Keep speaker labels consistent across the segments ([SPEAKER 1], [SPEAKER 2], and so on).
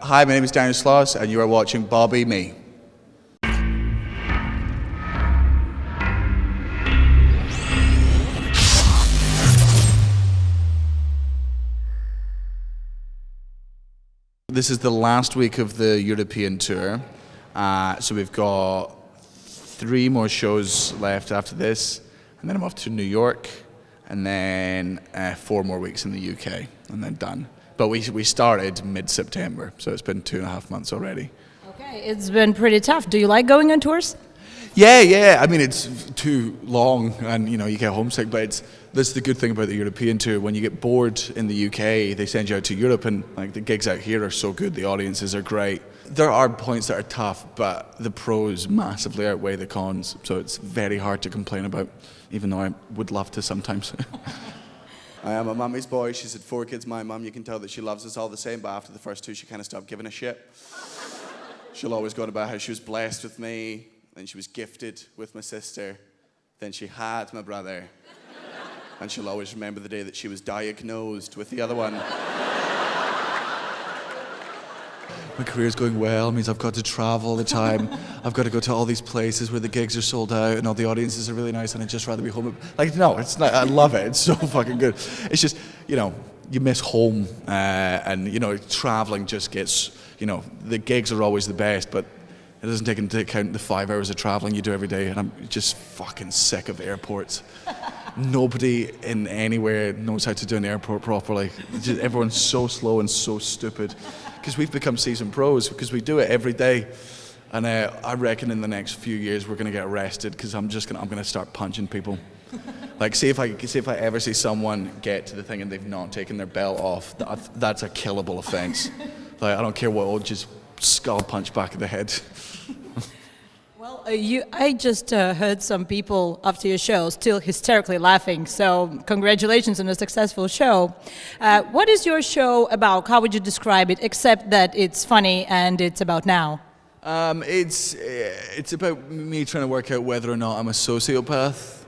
[SPEAKER 1] Hi, my name is Daniel Sloss, and you are watching BOBE Me. This is the last week of the European tour, so we've got 3 more shows left after this, and then I'm off to New York, and then 4 more weeks in the UK, and then done. But we started mid-September, so it's been 2.5 months already.
[SPEAKER 2] Okay, it's been pretty tough. Do you like going on tours?
[SPEAKER 1] Yeah. I mean, it's too long, and you get homesick. But that's the good thing about the European tour. When you get bored in the UK, they send you out to Europe, and like the gigs out here are so good. The audiences are great. There are points that are tough, but the pros massively outweigh the cons. So it's very hard to complain about, even though I would love to sometimes. I am a mummy's boy. She's had 4 kids. My mum, you can tell that she loves us all the same, but after the first 2, she kind of stopped giving a shit. She'll always go on about how she was blessed with me, then she was gifted with my sister, then she had my brother, and she'll always remember the day that she was diagnosed with the other one. My career's going well, means I've got to travel all the time. I've got to go to all these places where the gigs are sold out and all the audiences are really nice, and I'd just rather be home. Like, no, it's not. I love it. It's so fucking good. It's just, you miss home, and, traveling just gets, the gigs are always the best, but it doesn't take into account the 5 hours of traveling you do every day, and I'm just fucking sick of airports. Nobody in anywhere knows how to do an airport properly. Everyone's so slow and so stupid. Because we've become seasoned pros, because we do it every day. And I reckon in the next few years we're going to get arrested, because I'm going to start punching people. Like, see if I ever see someone get to the thing and they've not taken their belt off, that's a killable offence. Like, I don't care what, I'll just skull punch back of the head.
[SPEAKER 2] Well, I just heard some people after your show still hysterically laughing, so congratulations on a successful show. What is your show about? How would you describe it, except that it's funny and it's about now?
[SPEAKER 1] It's about me trying to work out whether or not I'm a sociopath,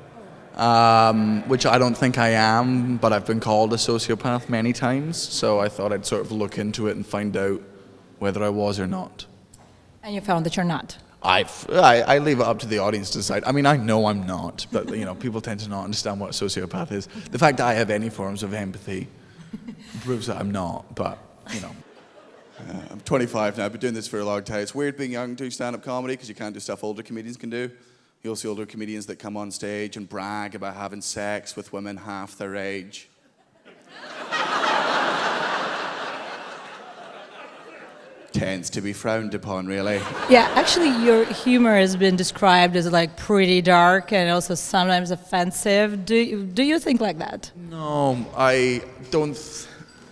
[SPEAKER 1] which I don't think I am, but I've been called a sociopath many times, so I thought I'd sort of look into it and find out whether I was or not.
[SPEAKER 2] And you found that you're not?
[SPEAKER 1] I leave it up to the audience to decide. I mean, I know I'm not, but people tend to not understand what a sociopath is. The fact that I have any forms of empathy proves that I'm not, but I'm 25 now. I've been doing this for a long time. It's weird being young doing stand-up comedy because you can't do stuff older comedians can do. You'll see older comedians that come on stage and brag about having sex with women half their age. Tends to be frowned upon, really.
[SPEAKER 2] Yeah, actually your humor has been described as like pretty dark and also sometimes offensive. Do you think like that?
[SPEAKER 1] No, I don't.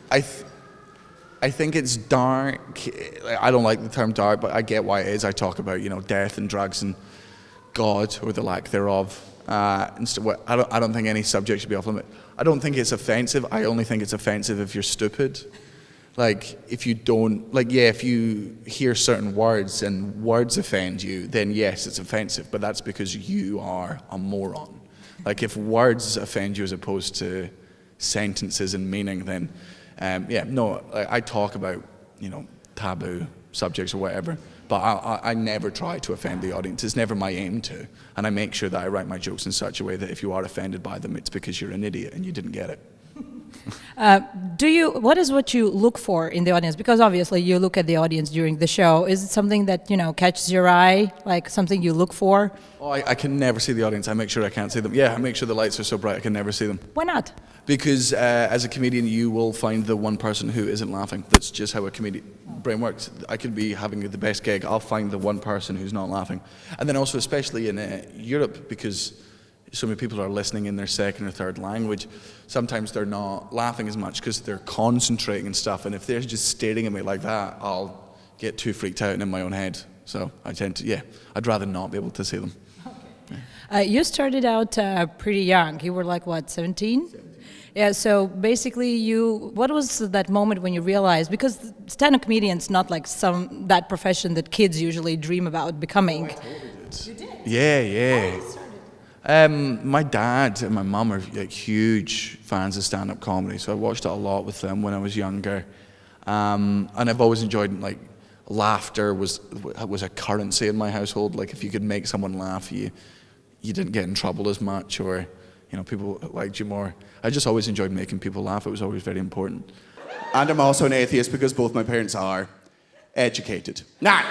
[SPEAKER 1] I think it's dark. I don't like the term dark, but I get why it is. I talk about death and drugs and God, or the lack thereof. I don't think any subject should be off limit. I don't think it's offensive. I only think it's offensive if you're stupid. Like, if you hear certain words and words offend you, then yes, it's offensive, but that's because you are a moron. Like, if words offend you as opposed to sentences and meaning, then, I talk about, taboo subjects or whatever, but I never try to offend the audience. It's never my aim to, and I make sure that I write my jokes in such a way that if you are offended by them, it's because you're an idiot and you didn't get it.
[SPEAKER 2] What is what you look for in the audience? Because obviously you look at the audience during the show. Is it something that, catches your eye, like something you look for?
[SPEAKER 1] Oh, I can never see the audience. I make sure I can't see them. Yeah, I make sure the lights are so bright I can never see them.
[SPEAKER 2] Why not?
[SPEAKER 1] Because as a comedian, you will find the one person who isn't laughing. That's just how a comedian brain works. I could be having the best gig. I'll find the one person who's not laughing. And then also, especially in Europe, because so many people are listening in their second or third language, sometimes they're not laughing as much because they're concentrating and stuff, and if they're just staring at me like that, I'll get too freaked out and in my own head. So I tend to, I'd rather not be able to see them.
[SPEAKER 2] Okay. Yeah. You started out pretty young. You were like, what, 17? 17. Yeah, so basically what was that moment when you realized, because stand-up comedian's not like that profession that kids usually dream about becoming.
[SPEAKER 1] Oh, I totally did.
[SPEAKER 2] You did?
[SPEAKER 1] Yeah. My dad and my mum are like huge fans of stand-up comedy, so I watched it a lot with them when I was younger. And I've always enjoyed, like, laughter was a currency in my household. Like, if you could make someone laugh, you didn't get in trouble as much, or, you know, people liked you more. I just always enjoyed making people laugh. It was always very important.
[SPEAKER 3] And I'm also an atheist because both my parents are educated. Nah.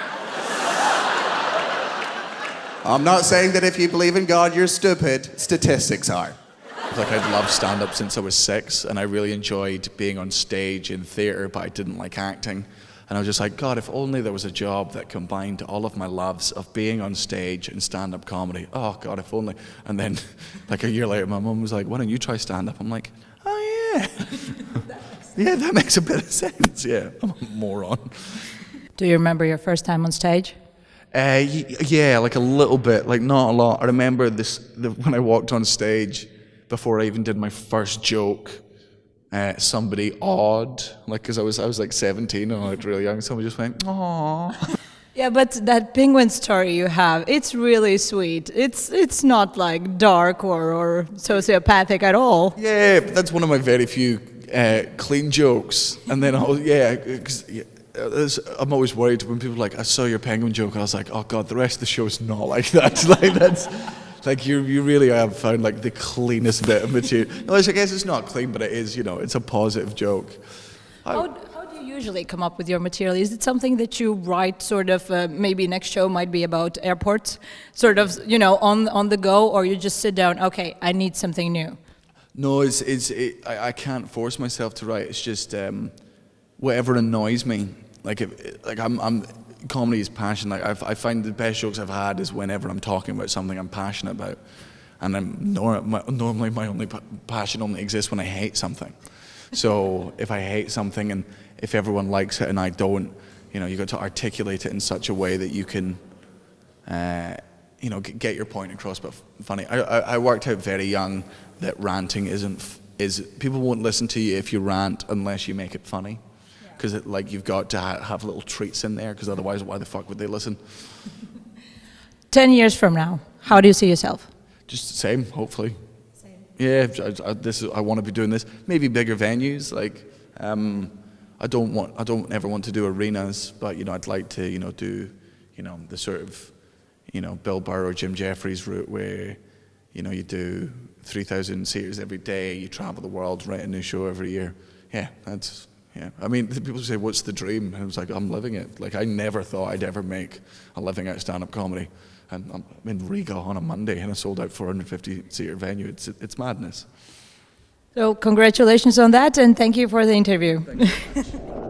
[SPEAKER 3] I'm not saying that if you believe in God, you're stupid. Statistics are.
[SPEAKER 1] Like, I'd loved stand-up since I was 6, and I really enjoyed being on stage in theatre, but I didn't like acting. And I was just like, God, if only there was a job that combined all of my loves of being on stage and stand-up comedy. Oh, God, if only. And then, like, a year later, my mum was like, why don't you try stand-up? I'm like, oh, yeah. Yeah, that makes a bit of sense. Yeah, I'm a moron.
[SPEAKER 2] Do you remember your first time on stage?
[SPEAKER 1] Yeah, like a little bit, like not a lot. I remember when I walked on stage, before I even did my first joke, somebody awed, like, because I was like 17 and I was really young, somebody just went, aww.
[SPEAKER 2] Yeah, but that penguin story you have, it's really sweet. It's not like dark or sociopathic at all.
[SPEAKER 1] Yeah, but that's one of my very few clean jokes. And then I'm always worried when people are like, I saw your penguin joke, I was like, oh God, the rest of the show's not like that. Like, that's, like, you really have found, like, the cleanest bit of material. No, I guess it's not clean, but it is, you know, it's a positive joke.
[SPEAKER 2] How do you usually come up with your material? Is it something that you write sort of, maybe next show might be about airports, sort of, you know, on the go, or you just sit down, okay, I need something new?
[SPEAKER 1] No, I can't force myself to write. It's just whatever annoys me. Like, comedy is passion. Like, I find the best jokes I've had is whenever I'm talking about something I'm passionate about, and normally my only passion only exists when I hate something. So if I hate something and if everyone likes it and I don't, you know, you got to articulate it in such a way that you can, you know, get your point across. But funny, I worked out very young that ranting is people won't listen to you if you rant unless you make it funny. Because, like, you've got to have little treats in there, because otherwise, why the fuck would they listen?
[SPEAKER 2] 10 years from now, how do you see yourself?
[SPEAKER 1] Just the same, hopefully. Same. Yeah, I want to be doing this. Maybe bigger venues. Like, I don't ever want to do arenas, but, you know, I'd like to, you know, do, you know, the sort of, you know, Bill Burr or Jim Jeffries route where, you know, you do 3,000 seaters every day, you travel the world, write a new show every year. Yeah, that's. Yeah, I mean, people say, what's the dream? And I was like, I'm living it. Like, I never thought I'd ever make a living out of stand-up comedy. And I'm in Riga on a Monday in a sold-out 450-seater venue. It's madness.
[SPEAKER 2] So congratulations on that, and thank you for the interview.
[SPEAKER 1] Thank you very much.